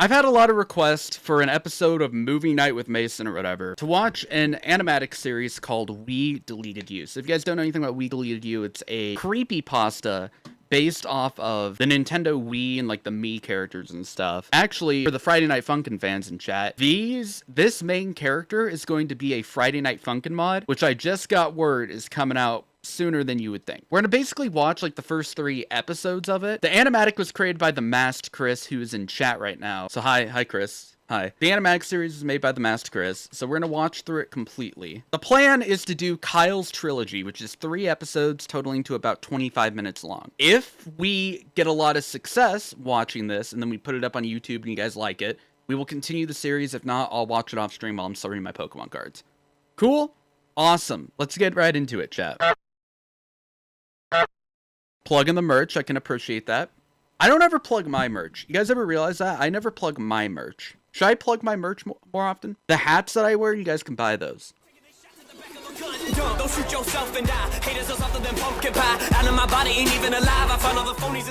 I've had a lot of requests for an episode of Movie Night with Mason or whatever to watch an animatic series called We Deleted You. So if you guys don't know anything about We Deleted You, it's a creepypasta based off of the Nintendo Wii and like the Mii characters and stuff. Actually, for the Friday Night Funkin' fans in chat, this main character is going to be a Friday Night Funkin' mod, which I just got word is coming out sooner than you would think. We're gonna basically watch like the first 3 episodes of it. The animatic was created by the Masked Chris, who is in chat right now. So hi Chris. Hi. The animatic series is made by the Masked Chris, so we're gonna watch through it completely. The plan is to do Kyle's trilogy, which is 3 episodes totaling to about 25 minutes long. If we get a lot of success watching this, and then we put it up on YouTube and you guys like it, we will continue the series. If not, I'll watch it off stream while I'm sorting my Pokemon cards. Cool? Awesome. Let's get right into it, chat. Plugging the merch, I can appreciate that. I don't ever plug my merch. You guys ever realize that? I never plug my merch. Should I plug my merch more often? The hats that I wear, you guys can buy those.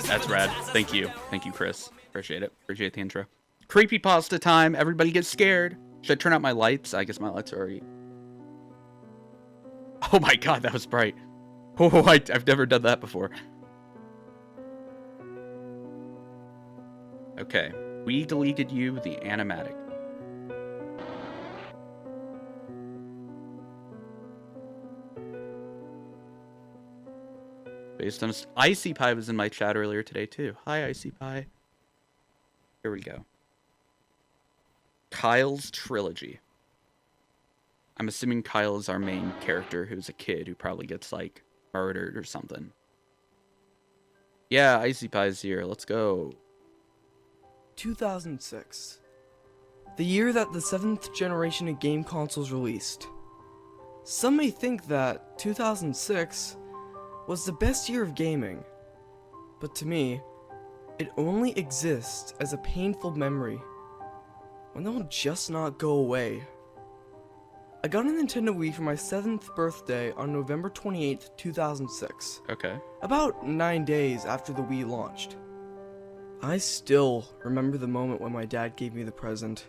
That's rad. Thank you. Thank you, Chris. Appreciate it. Appreciate the intro. Creepypasta time. Everybody get scared. Should I turn out my lights? I guess my lights are already... Oh my god, that was bright. Oh, I've never done that before. Okay, We Deleted You, the animatic. Based on Icy Pie was in my chat earlier today too. Hi, Icy Pie. Here we go. Kyle's trilogy. I'm assuming Kyle is our main character, who's a kid who probably gets like murdered or something. Yeah, Icy Pie's here. Let's go. 2006. The year that the 7th generation of game consoles released. Some may think that 2006 was the best year of gaming, but to me, it only exists as a painful memory, one that will just not go away. I got a Nintendo Wii for my 7th birthday on November 28th, 2006. Okay. About 9 days after the Wii launched. I still remember the moment when my dad gave me the present,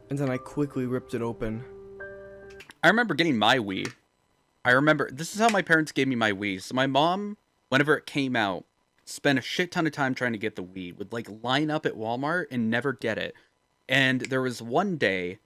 and then I quickly ripped it open. I remember getting my Wii. I remember, this is how my parents gave me my Wii. So my mom, whenever it came out, spent a shit ton of time trying to get the Wii. Would like line up at Walmart and never get it. And there was one day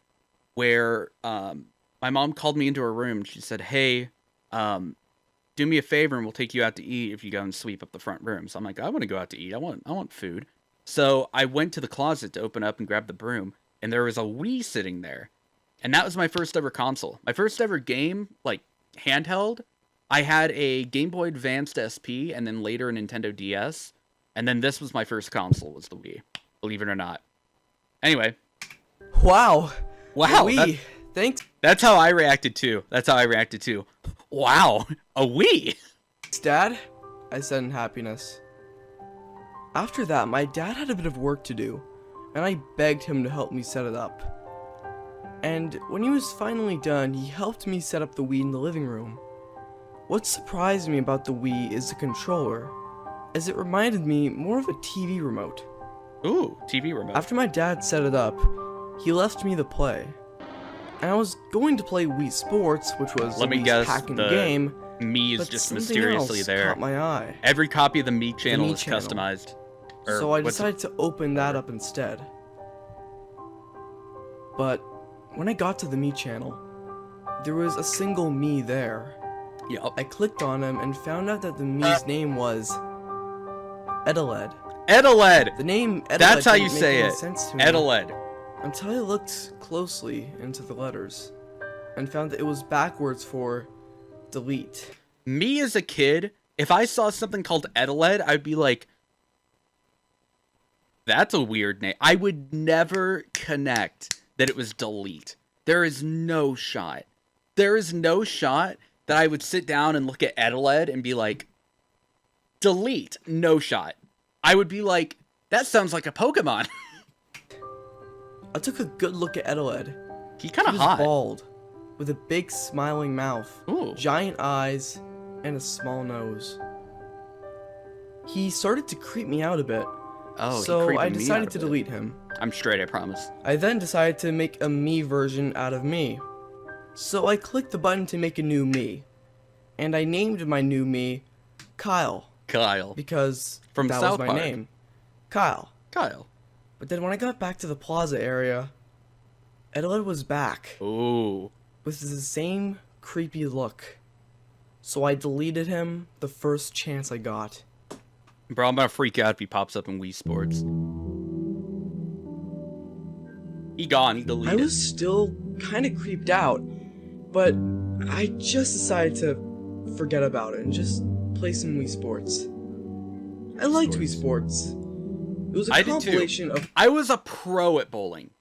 where my mom called me into her room and she said, hey, do me a favor and we'll take you out to eat if you go and sweep up the front room. So I'm like, I want to go out to eat. I want food. So I went to the closet to open up and grab the broom, and there was a Wii sitting there. And that was my first ever console. My first ever game, like handheld. I had a Game Boy Advanced SP and then later a Nintendo DS. And then this was my first console, was the Wii. Believe it or not. Anyway. Wow. Wow. Wii. Thanks. That's how I reacted too. That's how I reacted too. Wow, a Wii! Dad, I said in happiness. After that, my dad had a bit of work to do, and I begged him to help me set it up. And when he was finally done, he helped me set up the Wii in the living room. What surprised me about the Wii is the controller, as it reminded me more of a TV remote. Ooh, TV remote. After my dad set it up, he left me the play. And I was going to play Wii Sports, which was Let me guess, hacking the game. Mii is just mysteriously else there. Caught my eye. Every copy of the Mii channel Mii is channel. customized. So I decided to open that up instead. But when I got to the Mii channel, there was a single Mii there. Yep. I clicked on him and found out that the Mii's name was Eteled. Eteled! The name Eteled That's how didn't you make say any it. sense to me Eteled. until I looked closely into the letters and found that it was backwards for delete. Me as a kid, if I saw something called Eteled, I'd be like, that's a weird name. I would never connect that it was delete. There is no shot. There is no shot that I would sit down and look at Eteled and be like, delete. No shot. I would be like, that sounds like a Pokemon. I took a good look at Eteled. He kind of He was hot. bald, with a big smiling mouth, Ooh. giant eyes, and a small nose. He started to creep me out a bit, Oh, he so creeped I me decided out to of it. delete him. I'm straight, I promise. I then decided to make a me version out of me. So I clicked the button to make a new me. And I named my new me Kyle. Kyle. Because From that South was my Park. name. Kyle. Kyle. But then when I got back to the plaza area, Eteled was back. Ooh. With the same creepy look. So I deleted him the first chance I got. Bro, I'm gonna freak out if he pops up in Wii Sports. He gone, he deleted. I was still kind of creeped out, but I just decided to forget about it and just play some Wii Sports. I liked Wii Sports. It was a compilation of... I was a pro at bowling.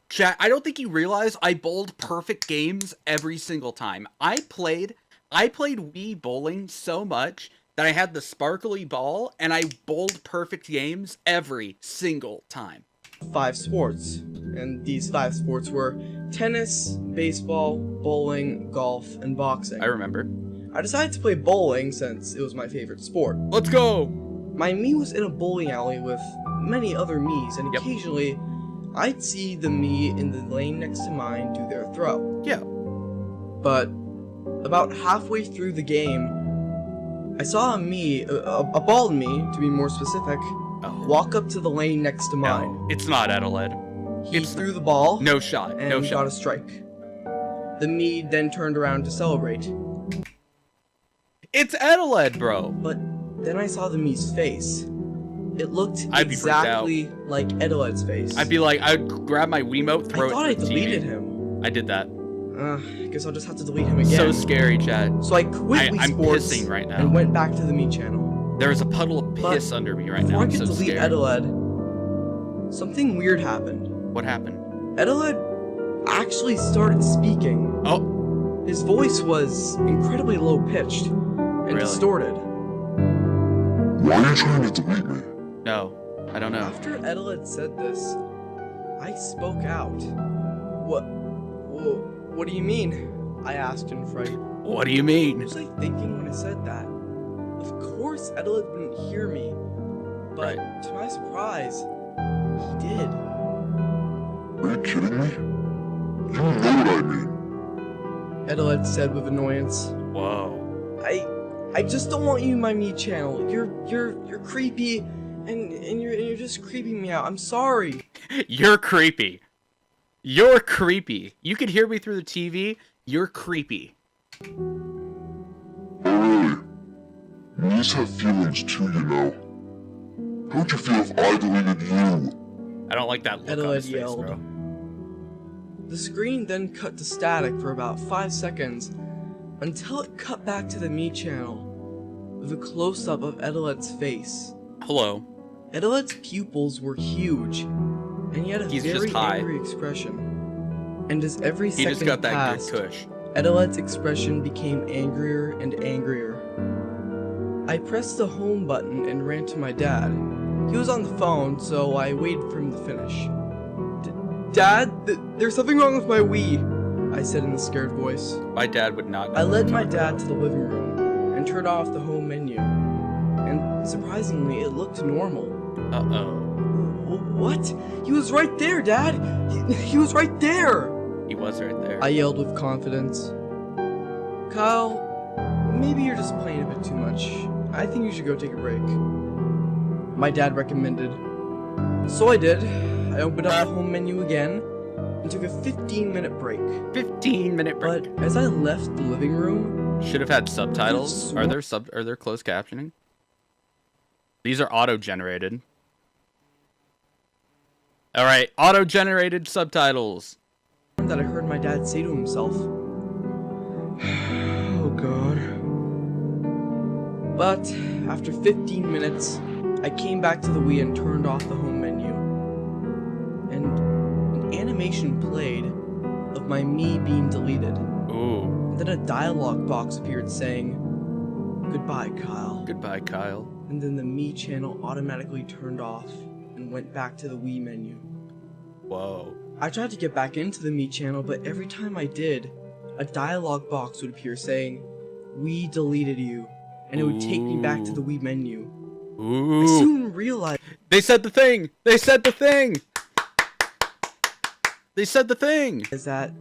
Chat, I don't think you realize I bowled perfect games every single time. I played Wii bowling so much that I had the sparkly ball, and I bowled perfect games every single time. 5 sports, and these 5 sports were tennis, baseball, bowling, golf, and boxing. I remember. I decided to play bowling since it was my favorite sport. Let's go! My me was in a bowling alley with many other me's, and occasionally I'd see the me in the lane next to mine do their throw. Yeah. But about halfway through the game, I saw a bald me, to be more specific, walk up to the lane next to mine. No, it's not Eteled. He threw the ball. No shot. And No shot. got a strike. The me then turned around to celebrate. It's Eteled, bro. But then I saw the me's face. It looked I'd be freaked out. exactly like Eteled's face. I'd grab my Wiimote, throw I thought I it to the deleted TV. him. I did that. I guess I'll just have to delete him again. So scary, Chad. So I quit Wii I'm Sports pissing right now. and went back to the me channel. There is a puddle of piss under me right now. Before I I'm could so delete scared. Eteled, something weird happened. What happened? Eteled actually started speaking. Oh. His voice was incredibly low-pitched and distorted. Why are you trying to delete me? No, I don't know. After Eteled said this, I spoke out. What do you mean? I asked in fright. What do you mean? What was I thinking when I said that? Of course Eteled wouldn't hear me, but to my surprise, he did. Are you kidding me? You know what I mean. Eteled said with annoyance. Whoa. I just don't want you in my me channel. You're creepy, and you're just creeping me out. I'm sorry. You're creepy. You're creepy. You could hear me through the TV. You're creepy. Oh really? Knees have feelings too, you know. How would you feel if I deleted you? I don't like that look on his face, yelled. bro. The screen then cut to static for about 5 seconds, until it cut back to the me channel, with a close-up of Eteled's face. Hello. Eteled's pupils were huge, and he had a very angry expression. And as every second He just got that passed, good kush. Eteled's expression became angrier and angrier. I pressed the home button and ran to my dad. He was on the phone, so I waited for him to finish. Dad, there's something wrong with my Wii, I said in a scared voice. My dad would not. I led my dad to the living room and turned off the home menu. And surprisingly, it looked normal. Uh-oh. What? He was right there, Dad! He was right there! He was right there. I yelled with confidence. Kyle, maybe you're just playing a bit too much. I think you should go take a break. My dad recommended. So I did. I opened up the home menu again and took a 15-minute break. 15-minute break. But as I left the living room... Should have had subtitles. Are there closed captioning? These are auto-generated. Alright, auto-generated subtitles. That I heard my dad say to himself. Oh god. But after 15 minutes, I came back to the Wii and turned off the home menu. And an animation played of my me being deleted. Ooh. And then a dialogue box appeared saying, "Goodbye, Kyle." Goodbye, Kyle. And then the me channel automatically turned off and went back to the Wii menu. Whoa. I tried to get back into the me channel, but every time I did, a dialogue box would appear saying, "We deleted you," and it would take me back to the Wii menu. Ooh. I soon realized They said the thing! They said the thing! They said the thing! Is that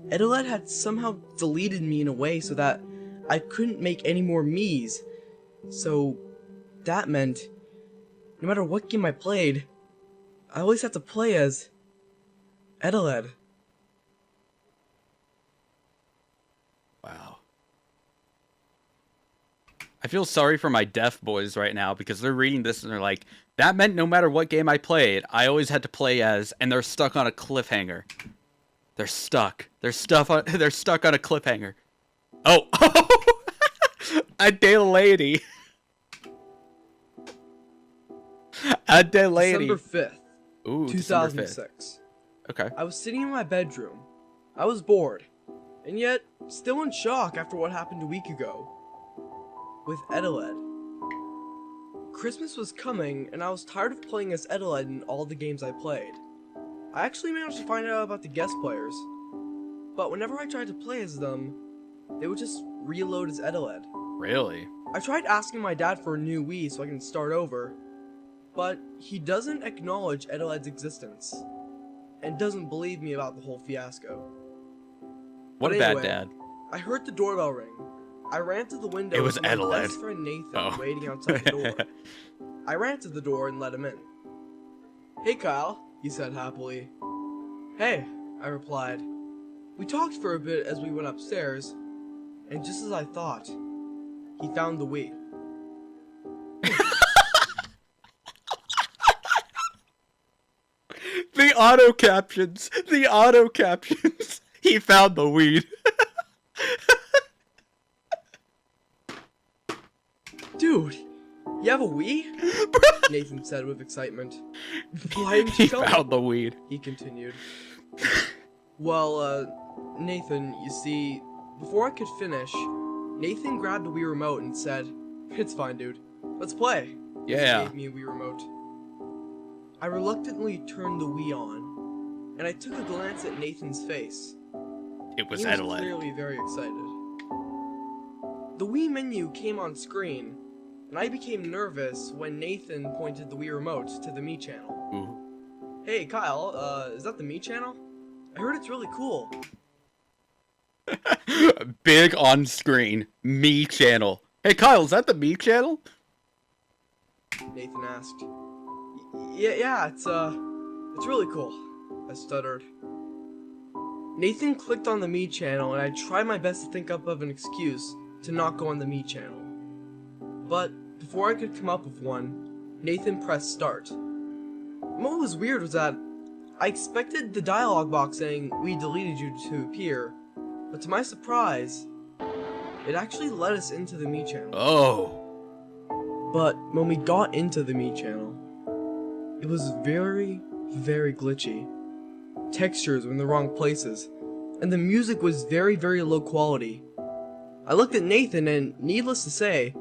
Eteled had somehow deleted me in a way so that I couldn't make any more Miis. So that meant no matter what game I played, I always had to play as Eteled. Wow. I feel sorry for my deaf boys right now because they're reading this and they're like, that meant no matter what game I played, I always had to play as, and they're stuck on a cliffhanger. They're stuck. They're stuck on a cliffhanger. Oh! A day lady. A day lady. December 5th, Ooh, 2006. Okay. I was sitting in my bedroom. I was bored, and yet still in shock after what happened a week ago with Eteled. Christmas was coming, and I was tired of playing as Eteled in all the games I played. I actually managed to find out about the guest players, but whenever I tried to play as them, they would just reload as Eteled. Really? I tried asking my dad for a new Wii so I can start over, but he doesn't acknowledge Eteled's existence, and doesn't believe me about the whole fiasco. What But a bad anyway, dad. I heard the doorbell ring. I ran to the window. It was and my Eteled. best friend Nathan Oh. waiting outside the door. I ran to the door and let him in. "Hey Kyle," he said happily. "Hey," I replied. We talked for a bit as we went upstairs, and just as I thought, he found the Wii. The auto captions. The auto captions. He found the weed. "Dude, you have a Wii?" Nathan said with excitement. "Why didn't He you tell me?" found the weed. He continued. "Well, Nathan, you see, before I could finish, Nathan grabbed the Wii remote and said, 'It's fine, dude. Let's play.' Yeah. He gave me a Wii remote. I reluctantly turned the Wii on, and I took a glance at Nathan's face. It was He was Eteled. clearly very excited. The Wii menu came on screen, and I became nervous when Nathan pointed the Wii remote to the Me channel. Ooh. "Hey, Kyle, is that the Me channel? I heard it's really cool." Big on screen. Me channel. Hey Kyle, is that the me channel? Nathan asked. Yeah, it's really cool," I stuttered. Nathan clicked on the Me channel, and I tried my best to think up of an excuse to not go on the Me channel. But before I could come up with one, Nathan pressed start. What was weird was that I expected the dialogue box saying, "We deleted you" to appear, but to my surprise, it actually led us into the Me channel. Oh. But when we got into the Me channel, it was very, very glitchy. Textures were in the wrong places, and the music was very, very low quality. I looked at Nathan, and needless to say,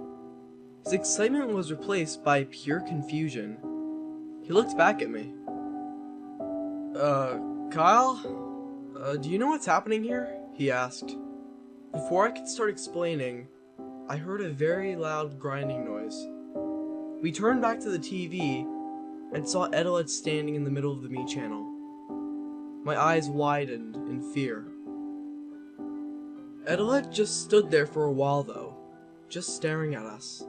his excitement was replaced by pure confusion. He looked back at me. Kyle? Do you know what's happening here?" he asked. Before I could start explaining, I heard a very loud grinding noise. We turned back to the TV and saw Eteled standing in the middle of the Me channel. My eyes widened in fear. Eteled just stood there for a while though, just staring at us.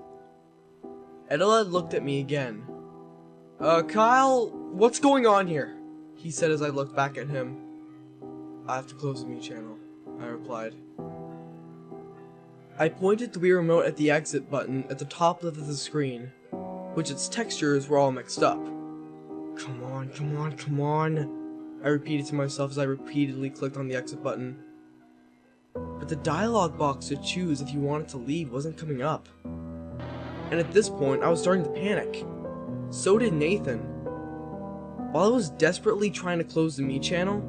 Eteled looked at me again. Kyle, what's going on here?" he said as I looked back at him. "I have to close the Me channel," I replied. I pointed the Wii remote at the exit button at the top left of the screen, which its textures were all mixed up. Come on, I repeated to myself as I repeatedly clicked on the exit button. But the dialogue box to choose if you wanted to leave wasn't coming up. And at this point, I was starting to panic. So did Nathan. While I was desperately trying to close the Me channel,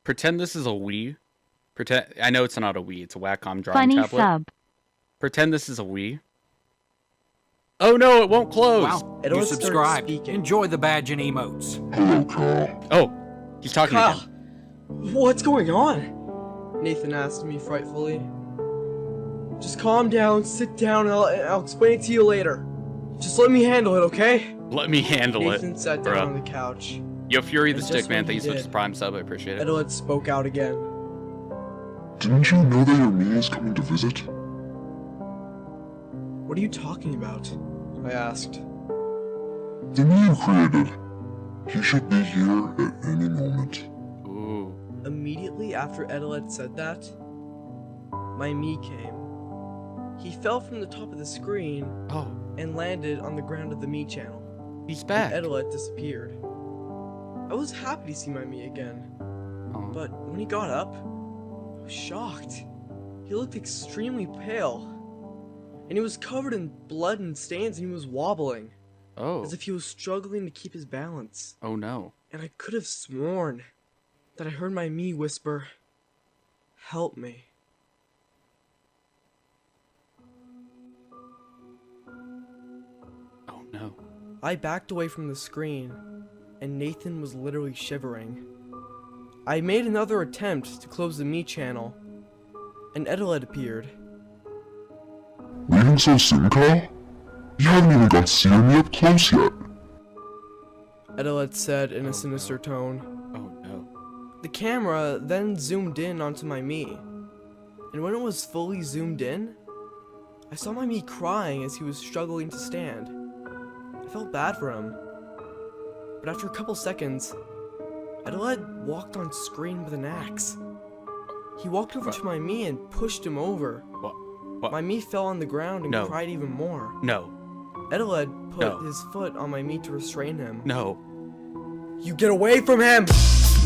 Pretend this is a Wii. I know it's not a Wii, it's a Wacom drawing Funny tablet. sub. Pretend this is a Wii. Oh no, it won't close! Wow, It you always started subscribed. speaking. Enjoy the badge and emotes. Hello, Kyle. Oh, he's talking Kyle, again. what's going on? Nathan asked me frightfully. Just calm down, sit down, and I'll explain it to you later. Just let me handle it, okay? Let me handle Nathan it. sat down on the couch. Yo, Fury the And Stick, just man. when Thank you he so much for did, the Prime sub. I appreciate it. Eteled spoke out again. Didn't you know that your me is coming to visit? What are you talking about? I asked. The me you created. He should be here at any moment. Ooh. Immediately after Eteled said that, my me came. He fell from the top of the screen Oh, and landed on the ground of the me channel. he's back. And Eteled disappeared. I was happy to see my me again, Oh. but when he got up, I was shocked. He looked extremely pale, and he was covered in blood and stains, and he was wobbling, Oh. as if he was struggling to keep his balance. Oh no. And I could have sworn that I heard my me whisper, "Help me." Oh no. I backed away from the screen, and Nathan was literally shivering. I made another attempt to close the me channel, and Eteled appeared. Leaving so soon, Kyle? You haven't even got to see me up close yet. Eteled said in Oh, a sinister tone. Oh no. The camera then zoomed in onto my me, and when it was fully zoomed in, I saw my me crying as he was struggling to stand. I felt bad for him. But after a couple seconds, Eteled walked on screen with an axe. He walked over to my me and pushed him over. What? My me fell on the ground and No. cried even more. No. Eteled put No. his foot on my me to restrain him. No. "You get away from him!"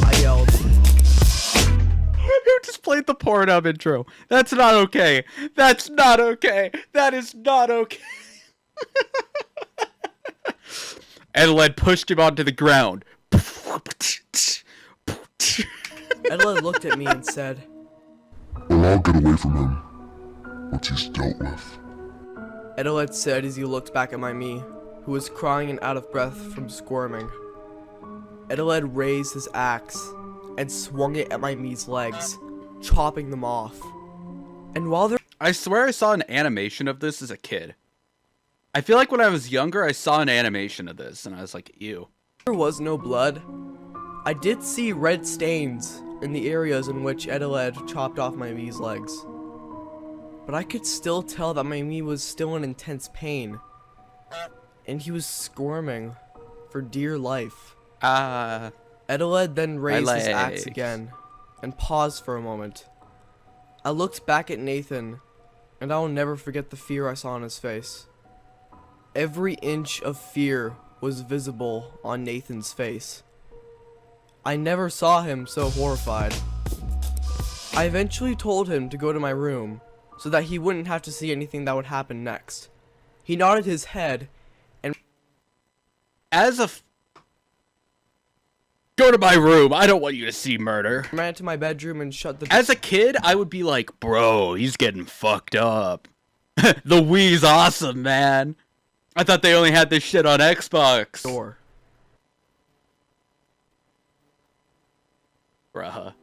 I yelled. Who just played the Pornhub intro? That's not okay. That's not okay. That is not okay. Eteled pushed him onto the ground. Eteled looked at me and said, Well, I'll get away from him once he's dealt with. Eteled said as he looked back at my me, who was crying and out of breath from squirming. Eteled raised his axe and swung it at my me's legs, chopping them off. And while there I swear I saw an animation of this as a kid. I feel like when I was younger, I saw an animation of this, and I was like, ew. was no blood, I did see red stains in the areas in which Eteled chopped off my me's legs. But I could still tell that my me was still in intense pain, and he was squirming for dear life. Eteled then raised his axe legs. again, and paused for a moment. I looked back at Nathan, and I will never forget the fear I saw on his face. Every inch of fear was visible on Nathan's face. I never saw him so horrified. I eventually told him to go to my room, so that he wouldn't have to see anything that would happen next. He nodded his head, and As a go to my room. I don't want you to see murder. ran to my bedroom and shut the As a kid, I would be like, bro, he's getting fucked up. The Wii's awesome, man. I thought they only had this shit on Xbox. door. Bruh.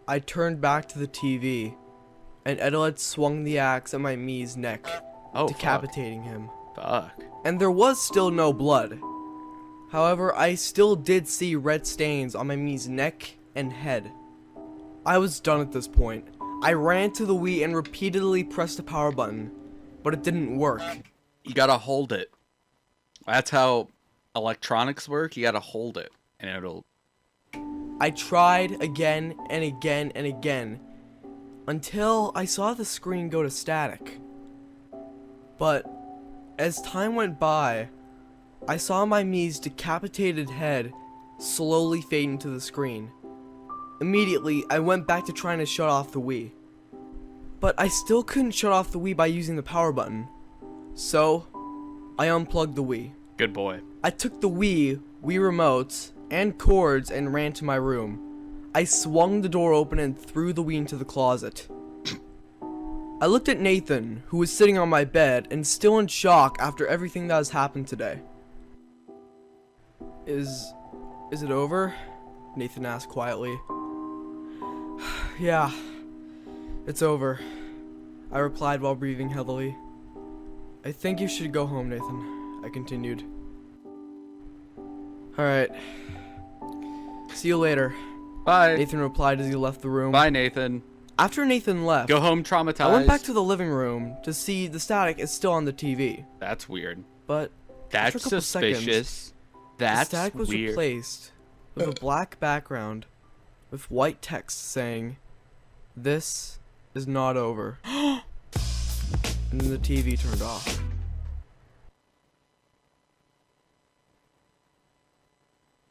I turned back to the TV, and Eteled swung the axe at my me's neck, Oh, decapitating him. fuck. And there was still no blood. However, I still did see red stains on my me's neck and head. I was done at this point. I ran to the Wii and repeatedly pressed the power button, but it didn't work. You gotta hold it. That's how electronics work. You gotta hold it, and it'll. I tried again and again and again, until I saw the screen go to static. But as time went by, I saw my me's decapitated head slowly fade into the screen. Immediately, I went back to trying to shut off the Wii. But I still couldn't shut off the Wii by using the power button. So, I unplugged the Wii. Good boy. I took the Wii remotes, and cords and ran to my room. I swung the door open and threw the Wii into the closet. I looked at Nathan, who was sitting on my bed and still in shock after everything that has happened today. Is it over? Nathan asked quietly. Yeah, it's over, I replied while breathing heavily. I think you should go home, Nathan, I continued. Alright. See you later. Bye. Nathan replied as he left the room. Bye, Nathan. After Nathan left, Go home traumatized. I went back to the living room to see the static is still on the TV. That's weird. But That's after a couple suspicious. seconds, That's the static was weird. replaced with a black background with white text saying, "This is not over." And then the TV turned off.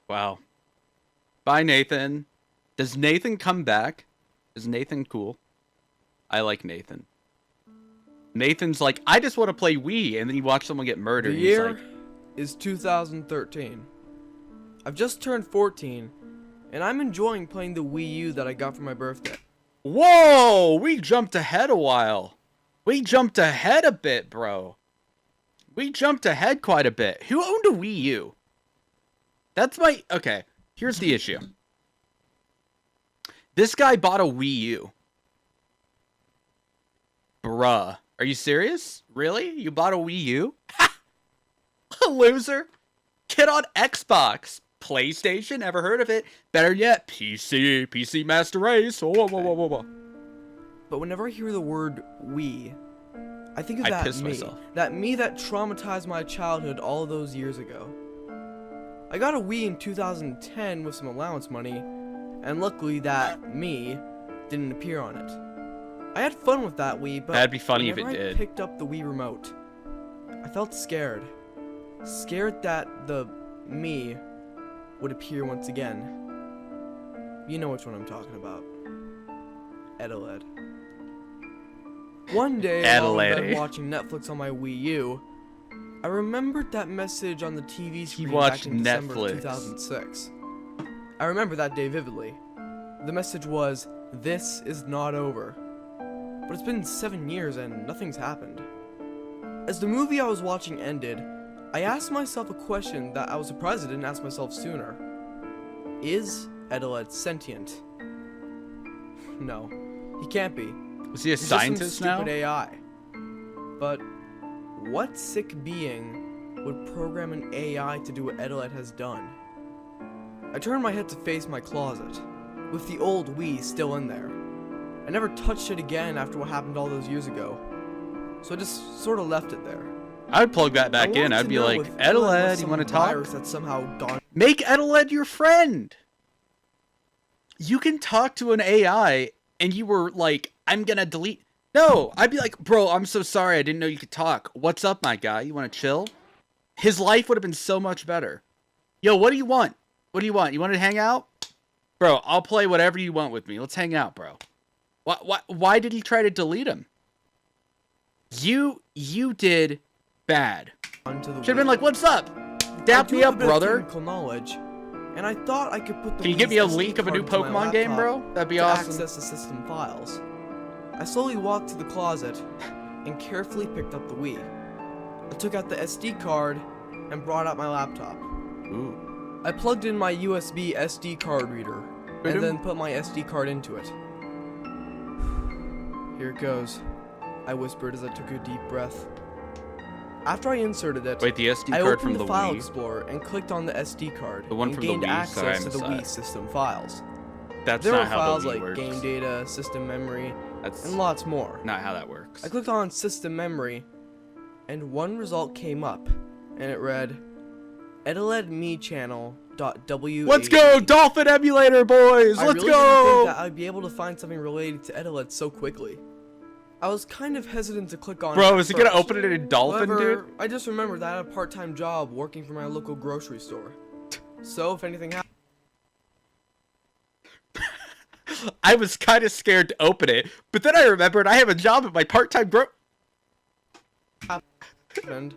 Wow. Bye, Nathan. Does Nathan come back? Is Nathan cool? I like Nathan. Nathan's like, I just want to play Wii, and then you watch someone get murdered. The and he's year like, is 2013. I've just turned 14, and I'm enjoying playing the Wii U that I got for my birthday. whoa! We jumped ahead a while. We jumped ahead a bit, bro. We jumped ahead quite a bit. Who owned a Wii U? That's my... Okay, here's the issue. This guy bought a Wii U. Bruh. Are you serious? Really? You bought a Wii U? Ha! A loser. Kid on Xbox. PlayStation? Ever heard of it? Better yet, PC. PC Master Race. Oh, whoa, whoa, whoa, whoa, whoa. But whenever I hear the word Wii, I think of I that piss me. myself. That me that traumatized my childhood all those years ago. I got a Wii in 2010 with some allowance money, and luckily that me didn't appear on it. I had fun with that Wii, but That'd be funny if it whenever I did. picked up the Wii remote, I felt scared. Scared that the me would appear once again. You know which one I'm talking about. Eteled. One day, while in bed Eteled. watching Netflix on my Wii U, I remembered that message on the TV screen watched back in December Netflix. 2006. I remember that day vividly. The message was, "This is not over." But it's been 7 years and nothing's happened. As the movie I was watching ended, I asked myself a question that I was surprised I didn't ask myself sooner. Is Eteled sentient? No, he can't be. Is he a He's just some scientist now? stupid AI. But what sick being would program an AI to do what Eteled has done? I turned my head to face my closet, with the old Wii still in there. I never touched it again after what happened all those years ago, so I just sort of left it there. I'd plug that back I in. wanted I'd to be know like, if Eteled was Eteled, you some want to talk? virus that somehow gone. Make Eteled your friend. You can talk to an AI, and you were like, I'm gonna delete. No, I'd be like, bro, I'm so sorry. I didn't know you could talk. What's up, my guy? You want to chill? His life would have been so much better. Yo, what do you want? What do you want? You want to hang out? Bro, I'll play whatever you want with me. Let's hang out, bro. Why did he try to delete him? You did bad. Onto the Should have Wii. been like, what's up? I Dap do me have up, a bit of brother. technical knowledge, and I thought I could put the Can you Wii's get me a SD link of a new card into my Pokemon game, bro? laptop That'd be to awesome. access the system files. I slowly walked to the closet and carefully picked up the Wii. I took out the SD card and brought out my laptop. Ooh. I plugged in my USB SD card reader Ba-dum. and then put my SD card into it. Here it goes, I whispered as I took a deep breath. After I inserted it, Wait, the SD I card opened from the the File Wii? Explorer and clicked on the SD card The one and from the gained Wii? access Sorry, I to the missed Wii that. system files. That's There were not how files the Wii like works. game data, system memory, That's and lots more. not how that works. I clicked on system memory, and one result came up, and it read, eteledmechannel.w. Let's go, Dolphin Emulator, boys! I Let's really didn't think go! that I'd be able to find something related to Eteled so quickly. I was kind of hesitant to click on it. Bro, at is he gonna first. open it in Dolphin, However, dude? I just remembered that I had a part-time job working for my local grocery store. So if anything I was kind of scared to open it, but then I remembered I have a job at my part-time happened,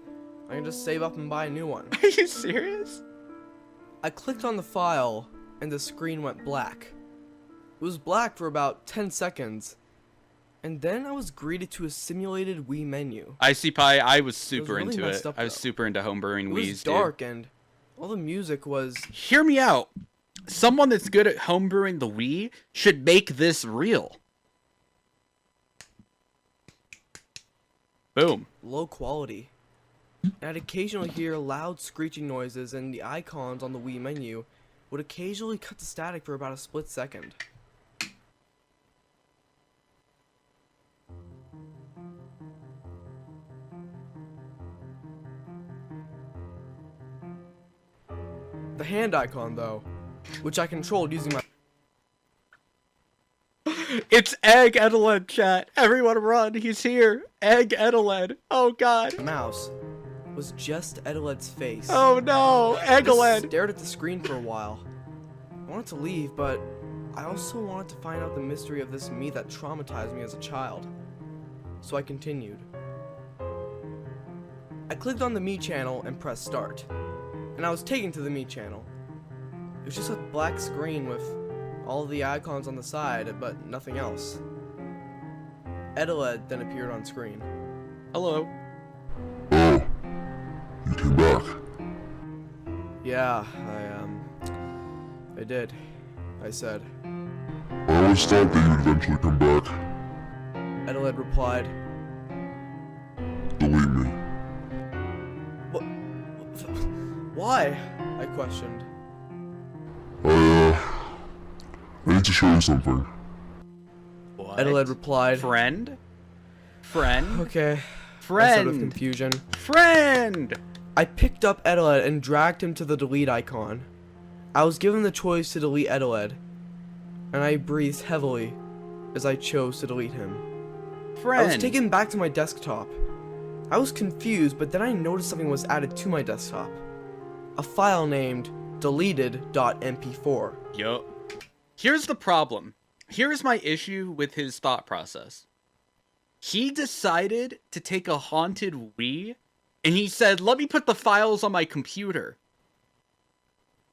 I can just save up and buy a new one. Are you serious? I clicked on the file, and the screen went black. It was black for about 10 seconds, and then I was greeted to a simulated Wii menu. Icy Pie, I was super really into messed it. up, I was though. super into homebrewing It was Wii's, dark, and all the music was... dude. Hear me out. someone that's good at homebrewing the Wii should make this real. Boom. Low quality. I'd occasionally hear loud screeching noises, and the icons on the Wii menu would occasionally cut to static for about a split second. The hand icon, though, which I controlled using my It's Egg Eteled, chat. Everyone run. He's here. Egg Eteled. Oh, God. mouse, was just Eteled's face. Oh, no. I just Eteled. stared at the screen for a while. I wanted to leave, but I also wanted to find out the mystery of this me that traumatized me as a child. So I continued. I clicked on the Me channel and pressed start, and I was taken to the Me channel. It was just a black screen with all the icons on the side, but nothing else. Eteled then appeared on screen. Hello. Oh, you came back. Yeah, I did. I said. I always thought that you'd eventually come back. Eteled replied, Delete me. "What? Why?" I questioned. I need to show you something. What? Eteled replied, Friend? Friend? "Okay." I said with Friend? confusion. Friend! I picked up Eteled and dragged him to the delete icon. I was given the choice to delete Eteled, and I breathed heavily as I chose to delete him. Friend. I was taken back to my desktop. I was confused, but then I noticed something was added to my desktop. A file named deleted.mp4. Yup. Here's the problem. Here's my issue with his thought process. He decided to take a haunted Wii, and he said, let me put the files on my computer.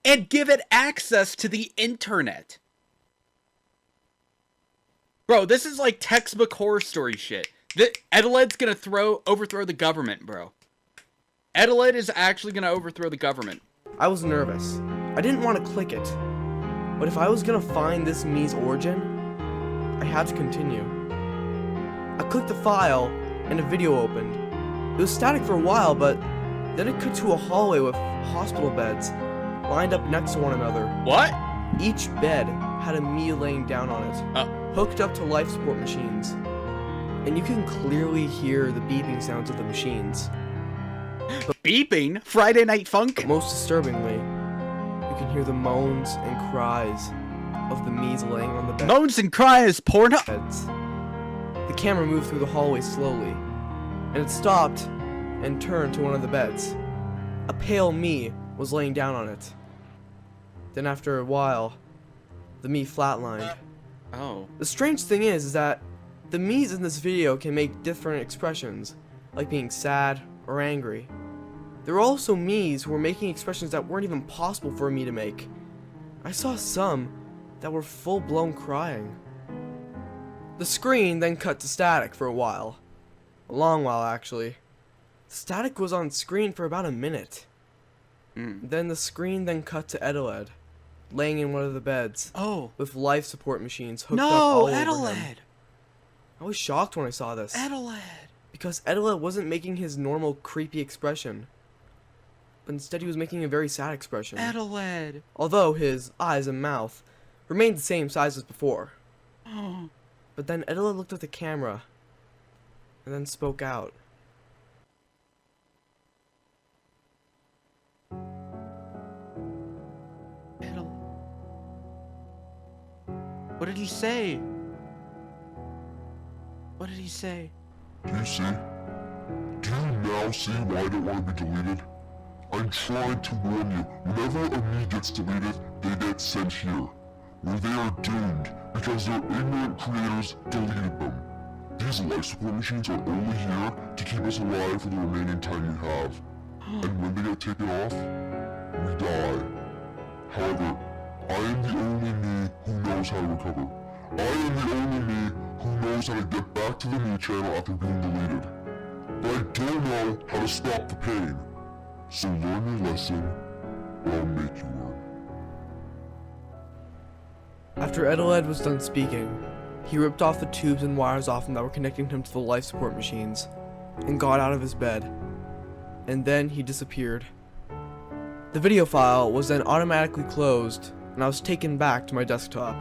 And give it access to the internet. Bro, this is like textbook horror story shit. Eteled's gonna overthrow the government, bro. Eteled is actually gonna overthrow the government. I was nervous. I didn't want to click it. But if I was gonna find this me's origin, I had to continue. I clicked the file, and a video opened. It was static for a while, but then it cut to a hallway with hospital beds lined up next to one another. What? Each bed had a me laying down on it, hooked up to life support machines. And you can clearly hear the beeping sounds of the machines. Beeping? Friday Night Funk? Most disturbingly, you can hear the moans and cries of the me's laying on the Moans and cries, porn up. beds. The camera moved through the hallway slowly, and it stopped and turned to one of the beds. A pale me was laying down on it. Then after a while, the me flatlined. Oh. The strange thing is that the me's in this video can make different expressions, like being sad or angry. There were also me's who were making expressions that weren't even possible for me to make. I saw some that were full-blown crying. The screen then cut to static for a while. A long while, actually. The static was on screen for about a minute. Then the screen then cut to Eteled, laying in one of the beds, Oh. with life support machines hooked up all No, over him. Eteled. I was shocked when I saw this, Eteled. because Eteled wasn't making his normal creepy expression, but instead he was making a very sad expression. Eteled. Although his eyes and mouth remained the same size as before. Oh. But then Eteled looked at the camera, and then spoke out. Eteled. What did he say? What did he say? Do you see? Do you now see why I don't want to be deleted? I'm trying to warn you, whenever a me gets deleted, they get sent here, where they are doomed because their ignorant creators deleted them. These life support machines are only here to keep us alive for the remaining time we have. And when they get taken off, we die. However, I am the only me who knows how to recover. I am the only me who knows how to get back to the me channel after being deleted. But I don't know how to stop the pain. So learn your lesson, or I'll make you learn. After Eteled was done speaking, he ripped off the tubes and wires off him that were connecting him to the life support machines, and got out of his bed. And then he disappeared. The video file was then automatically closed, and I was taken back to my desktop.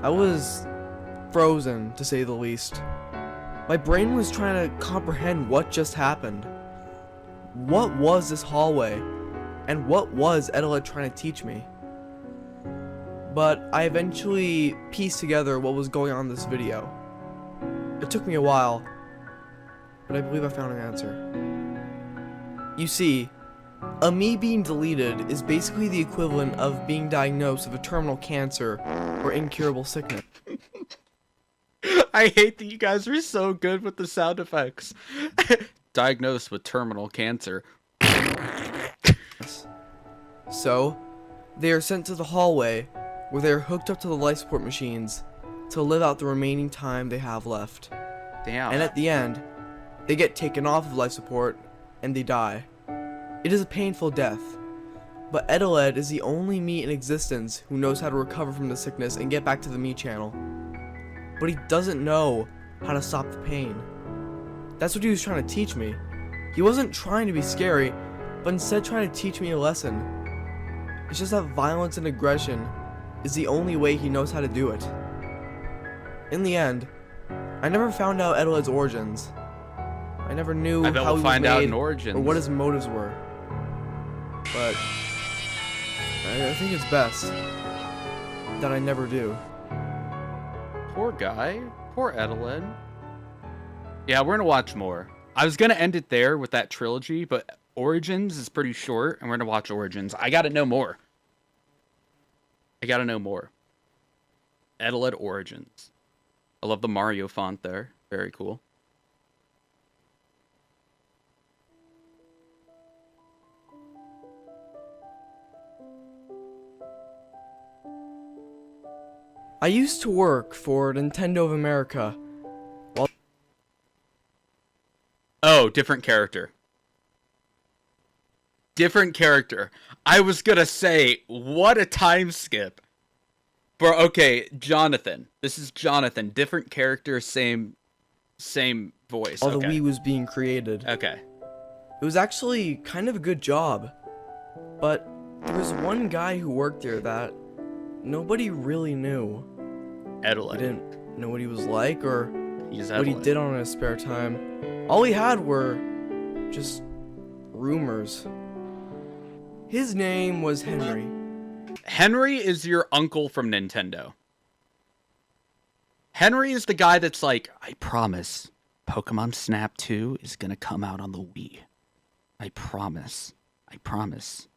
I was frozen, to say the least. My brain was trying to comprehend what just happened. What was this hallway? And what was Eteled trying to teach me? But I eventually pieced together what was going on in this video. It took me a while, but I believe I found an answer. You see, a me being deleted is basically the equivalent of being diagnosed with a terminal cancer or incurable sickness. I hate that you guys are so good with the sound effects. Diagnosed with terminal cancer. So, they are sent to the hallway, where they are hooked up to the life support machines to live out the remaining time they have left. Damn. And at the end, they get taken off of life support, and they die. It is a painful death, but Eteled is the only me in existence who knows how to recover from the sickness and get back to the me channel. But he doesn't know how to stop the pain. That's what he was trying to teach me. He wasn't trying to be scary, but instead trying to teach me a lesson. It's just that violence and aggression is the only way he knows how to do it. In the end, I never found out Eteled's origins. I never knew I bet how we'll he was find out made in Origins. or what his motives were. But I think it's best that I never do. Poor guy. Poor Eteled. Yeah, we're gonna watch more. I was gonna end it there with that trilogy, but Origins is pretty short, and we're gonna watch Origins. I gotta know more. I gotta know more. Eteled Origins. I love the Mario font there. Very cool. I used to work for Nintendo of America. Oh, different character. Different character. I was gonna say, what a time skip. Bro, okay, Jonathan. This is Jonathan. Different character, same voice. While the Okay. Wii was being created. Okay. It was actually kind of a good job. But there was one guy who worked there that nobody really knew. We Eteled. didn't know what he was like or He's what he Eteled. did on his spare time. All he had were just rumors. His name was Henry. Henry is your uncle from Nintendo. Henry is the guy that's like, I promise, Pokemon Snap 2 is gonna come out on the Wii. I promise. I promise.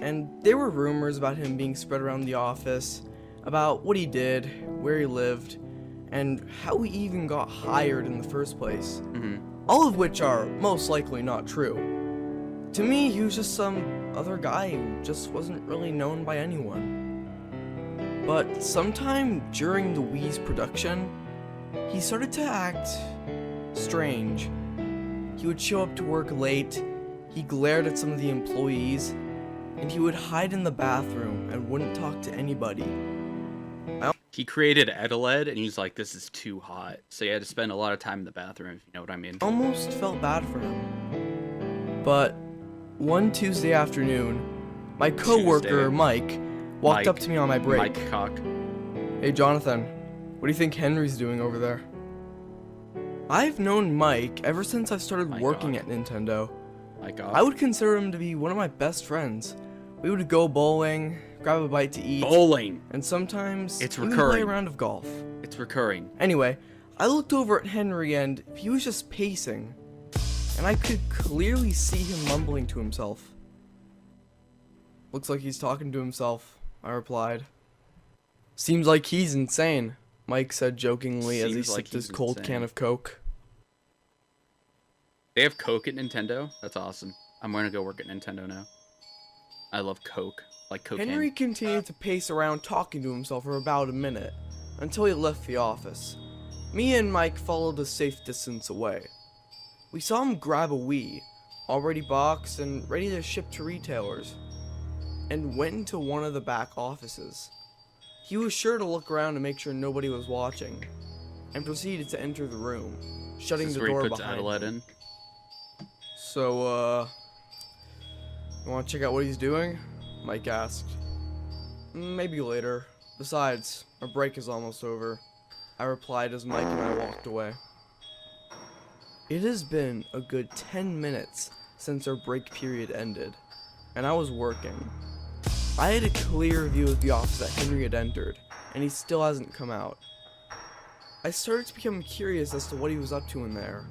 And there were rumors about him being spread around the office, about what he did, where he lived, and how he even got hired in the first place. Mm-hmm. All of which are most likely not true. To me, he was just some other guy who just wasn't really known by anyone. But sometime during the Wii's production, he started to act strange. He would show up to work late, he glared at some of the employees, and he would hide in the bathroom and wouldn't talk to anybody. He created Eteled, and he's like, this is too hot. So he had to spend a lot of time in the bathroom, if you know what I mean. Almost felt bad for him. But one Tuesday afternoon, my coworker Tuesday. Mike walked up Mike. to me on my break. Mike Cock. Hey Jonathan, what do you think Henry's doing over there? I've known Mike ever since I started My working God. at Nintendo. Mike Cock. I would consider him to be one of my best friends. We would go bowling, grab a bite to eat, Bowling. and sometimes It's even play recurring. a round of golf. It's recurring. Anyway, I looked over at Henry and he was just pacing, and I could clearly see him mumbling to himself. Looks like he's talking to himself, I replied. Seems like he's insane, Mike said jokingly as he Seems like sipped his he's cold insane. can of Coke. They have Coke at Nintendo? That's awesome. I'm gonna go work at Nintendo now. I love Coke. Like cocaine. Henry continued to pace around talking to himself for about a minute, until he left the office. Me and Mike followed a safe distance away. We saw him grab a Wii, already boxed and ready to ship to retailers. and went into one of the back offices. He was sure to look around to make sure nobody was watching, and proceeded to enter the room, shutting the door behind Eteled him. in. So, you want to check out what he's doing? Mike asked. Maybe later. Besides, our break is almost over, I replied as Mike and I walked away. It has been a good 10 minutes since our break period ended, and I was working. I had a clear view of the office that Henry had entered, and he still hasn't come out. I started to become curious as to what he was up to in there,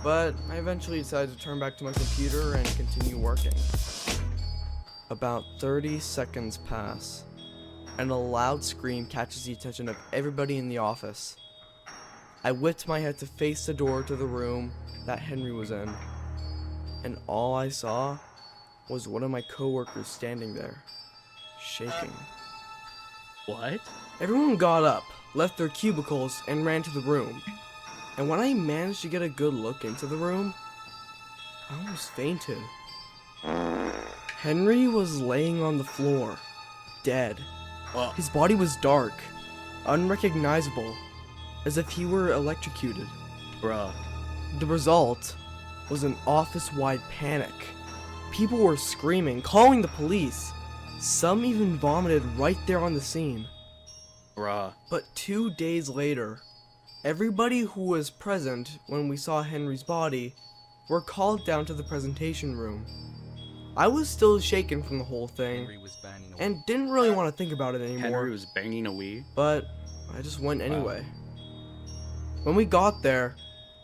but I eventually decided to turn back to my computer and continue working. About 30 seconds pass, and a loud scream catches the attention of everybody in the office. I whipped my head to face the door to the room that Henry was in, and all I saw was one of my coworkers standing there, shaking. What? Everyone got up, left their cubicles, and ran to the room. And when I managed to get a good look into the room, I almost fainted. Henry was laying on the floor, dead. His body was dark, unrecognizable, as if he were electrocuted. Bruh. The result was an office-wide panic. People were screaming, calling the police. Some even vomited right there on the scene. Bruh. But 2 days later, everybody who was present when we saw Henry's body were called down to the presentation room. I was still shaken from the whole thing, and didn't really want to think about it anymore. Henry was banging a Wii. But I just went anyway. When we got there,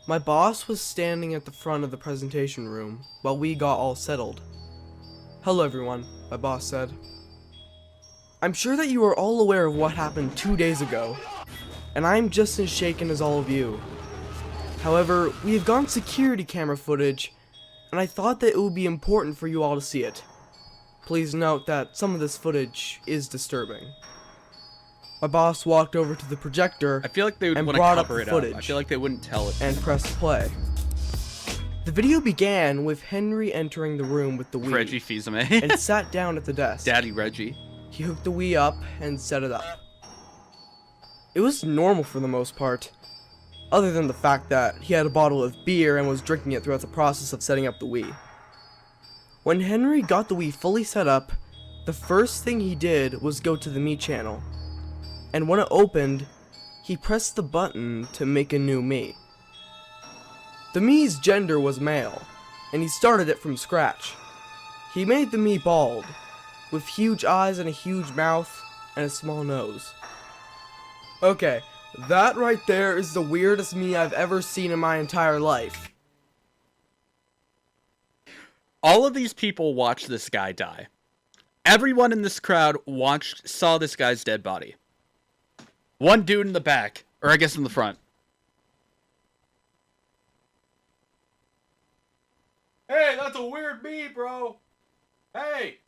my boss was standing at the front of the presentation room while we got all settled. "Hello everyone," my boss said. "I'm sure that you are all aware of what happened 2 days ago, and I'm just as shaken as all of you. However, we have gotten security camera footage, and I thought that it would be important for you all to see it. Please note that some of this footage is disturbing." My boss walked over to the projector I feel like they would and want to brought up cover the it up. I footage feel like they wouldn't tell it. and pressed play. The video began with Henry entering the room with the Wii Reggie Fils-Aimé. and sat down at the desk. Daddy Reggie. He hooked the Wii up and set it up. It was normal for the most part, other than the fact that he had a bottle of beer and was drinking it throughout the process of setting up the Wii. When Henry got the Wii fully set up, the first thing he did was go to the Me channel, and when it opened, he pressed the button to make a new Me. The Mii's gender was male, and he started it from scratch. He made the Me bald, with huge eyes and a huge mouth and a small nose. Okay, that right there is the weirdest Me I've ever seen in my entire life. All of these people watched this guy die. Everyone in this crowd saw this guy's dead body. One dude in the back, or I guess in the front. Hey, that's a weird Me, bro. Hey,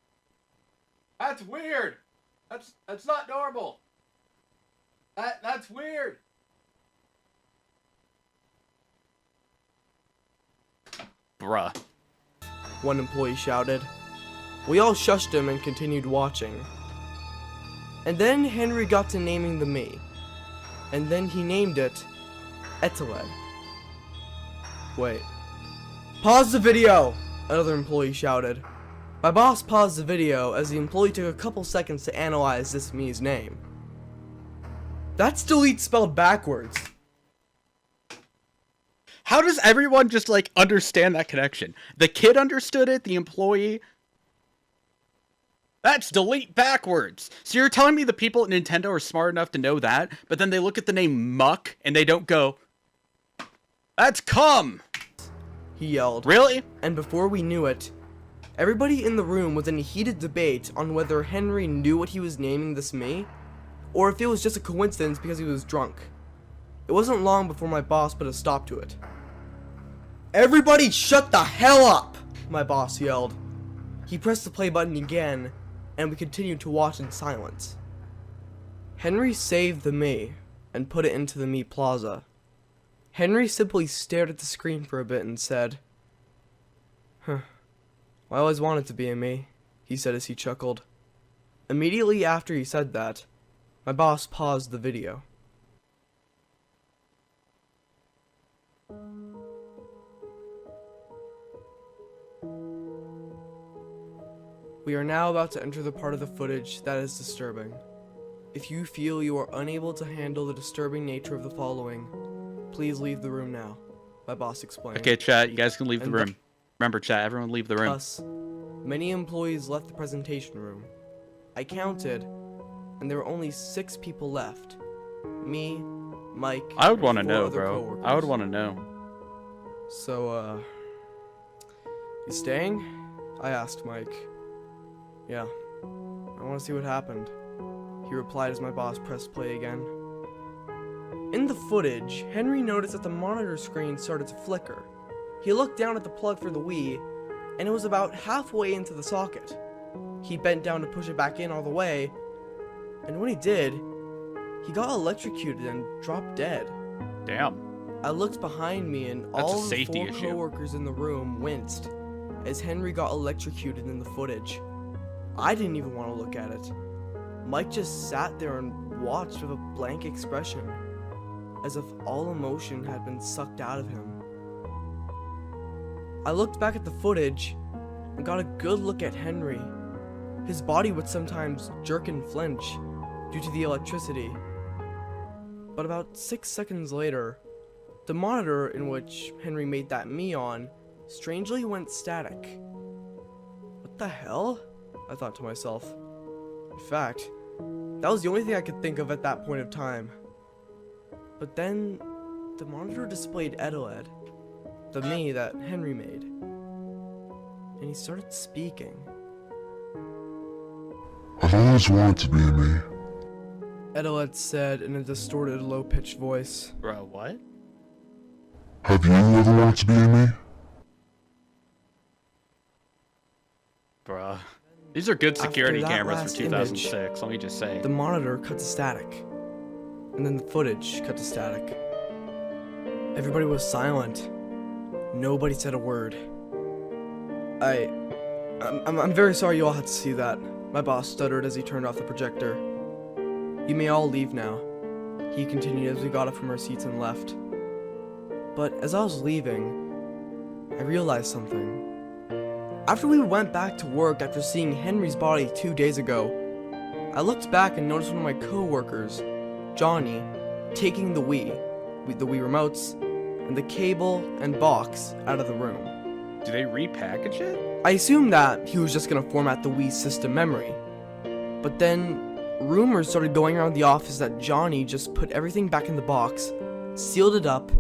that's weird. That's not normal. That's weird. Bruh. One employee shouted. We all shushed him and continued watching. And then Henry got to naming the Me. And then he named it Eteled. Wait. Pause the video! Another employee shouted. My boss paused the video as the employee took a couple seconds to analyze this Me's name. That's delete spelled backwards. How does everyone just, like, understand that connection? The kid understood it, the employee. That's delete backwards. So you're telling me the people at Nintendo are smart enough to know that, but then they look at the name Muck and they don't go, that's cum! He yelled. Really? And before we knew it, everybody in the room was in a heated debate on whether Henry knew what he was naming this Me, or if it was just a coincidence because he was drunk. It wasn't long before my boss put a stop to it. Everybody shut the hell up! My boss yelled. He pressed the play button again, and we continued to watch in silence. Henry saved the Me and put it into the Me Plaza. Henry simply stared at the screen for a bit and said, "Huh, I always wanted to be a Me," he said as he chuckled. Immediately after he said that, my boss paused the video. We are now about to enter the part of the footage that is disturbing. If you feel you are unable to handle the disturbing nature of the following, please leave the room now, my boss explained. Okay, chat, you guys can leave the room. Remember, chat, everyone leave the room. Thus, many employees left the presentation room. I counted, and there were only 6 people left. Me, Mike, I would want to and 4 know, other bro. coworkers. I would want to know. So, you staying? I asked Mike. Yeah, I want to see what happened. He replied as my boss pressed play again. In the footage, Henry noticed that the monitor screen started to flicker. He looked down at the plug for the Wii, and it was about halfway into the socket. He bent down to push it back in all the way, and when he did, he got electrocuted and dropped dead. Damn. I looked behind me, and That's all a the safety 4 issue. coworkers in the room winced as Henry got electrocuted in the footage. I didn't even want to look at it. Mike just sat there and watched with a blank expression, as if all emotion had been sucked out of him. I looked back at the footage and got a good look at Henry. His body would sometimes jerk and flinch due to the electricity. But about 6 seconds later, the monitor in which Henry made that me on strangely went static. What the hell? I thought to myself. In fact, that was the only thing I could think of at that point of time. But then, the monitor displayed Eteled, the me that Henry made. And he started speaking. I've always wanted to be me. Eteled said in a distorted, low-pitched voice. Bro, what? Have you ever wanted to be me? Bruh. These are good security After that cameras for last 2006, let me just say. The monitor cut to static. And then the footage cut to static. Everybody was silent. Nobody said a word. I'm very sorry you all had to see that. My boss stuttered as he turned off the projector. You may all leave now, he continued as we got up from our seats and left. But as I was leaving, I realized something. After we went back to work after seeing Henry's body 2 days ago, I looked back and noticed one of my co-workers, Johnny, taking the Wii remotes, and the cable and box out of the room. Do they repackage it? I assumed that he was just gonna format the Wii system memory. But then, rumors started going around the office that Johnny just put everything back in the box, sealed it up,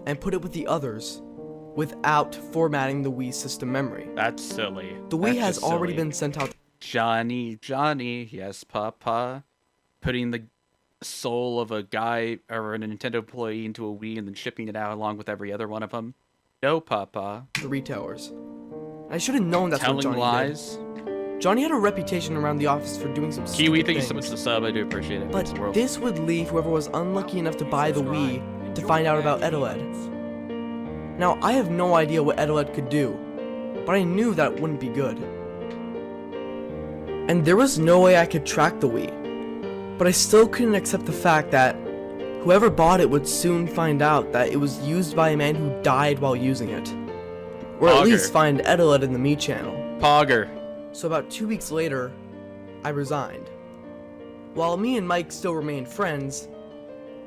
and put it with the others, without formatting the Wii system memory. That's silly. The Wii That's has just already silly. been sent out. Johnny, yes, Papa. Putting the soul of a guy or a Nintendo employee into a Wii and then shipping it out along with every other one of them. No, Papa. The retailers. I should have known that's what Telling Johnny lies. did. Johnny had a reputation around the office for doing some Kiwi, stupid thank you so much things. for the sub. I do appreciate it. But It's the world. this would leave whoever was unlucky enough to buy the Wii to find out about Eteled. Now, I have no idea what Eteled could do, but I knew that it wouldn't be good. And there was no way I could track the Wii, but I still couldn't accept the fact that whoever bought it would soon find out that it was used by a man who died while using it. Or at Pogger. least find Eteled in the Me channel. Pogger. So about 2 weeks later, I resigned. While me and Mike still remain friends,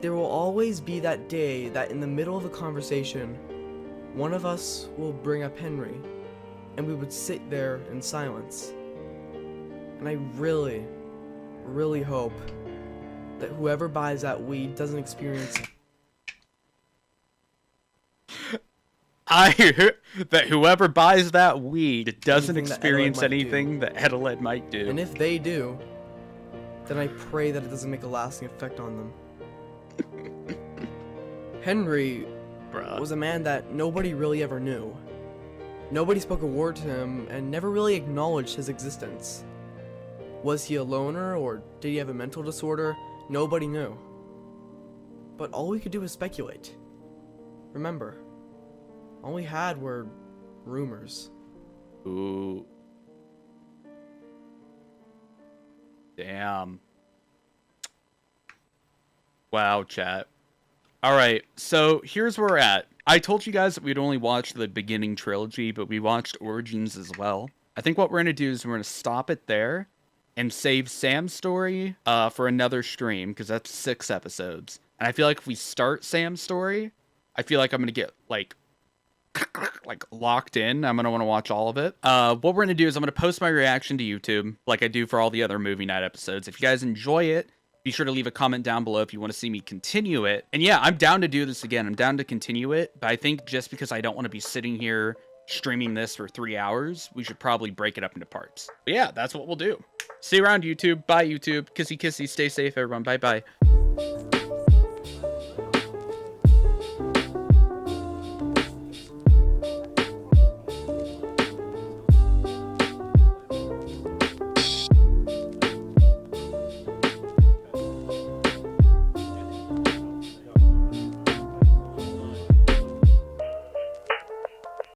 there will always be that day that in the middle of a conversation, one of us will bring up Henry, and we would sit there in silence. And I really, really hope that whoever buys that Wii doesn't experience that whoever buys that weed doesn't Anything that experience Eteled might do. anything that Eteled might do. And if they do, then I pray that it doesn't make a lasting effect on them. Henry Bruh. was a man that nobody really ever knew. Nobody spoke a word to him and never really acknowledged his existence. Was he a loner or did he have a mental disorder? Nobody knew. But all we could do was speculate. Remember, all we had were rumors. Ooh. Damn. Wow, chat. All right, so here's where we're at. I told you guys that we'd only watch the beginning trilogy, but we watched Origins as well. I think what we're going to do is we're going to stop it there and save Sam's story for another stream, because that's 6 episodes. And I feel like if we start Sam's story, I feel like I'm going to get, like locked in. I'm going to want to watch all of it. What we're going to do is I'm going to post my reaction to YouTube, like I do for all the other movie night episodes. If you guys enjoy it, be sure to leave a comment down below if you want to see me continue it. And yeah, I'm down to do this again. I'm down to continue it. But I think just because I don't want to be sitting here streaming this for 3 hours, we should probably break it up into parts. But yeah, that's what we'll do. See you around, YouTube. Bye, YouTube. Kissy, kissy. Stay safe, everyone. Bye-bye.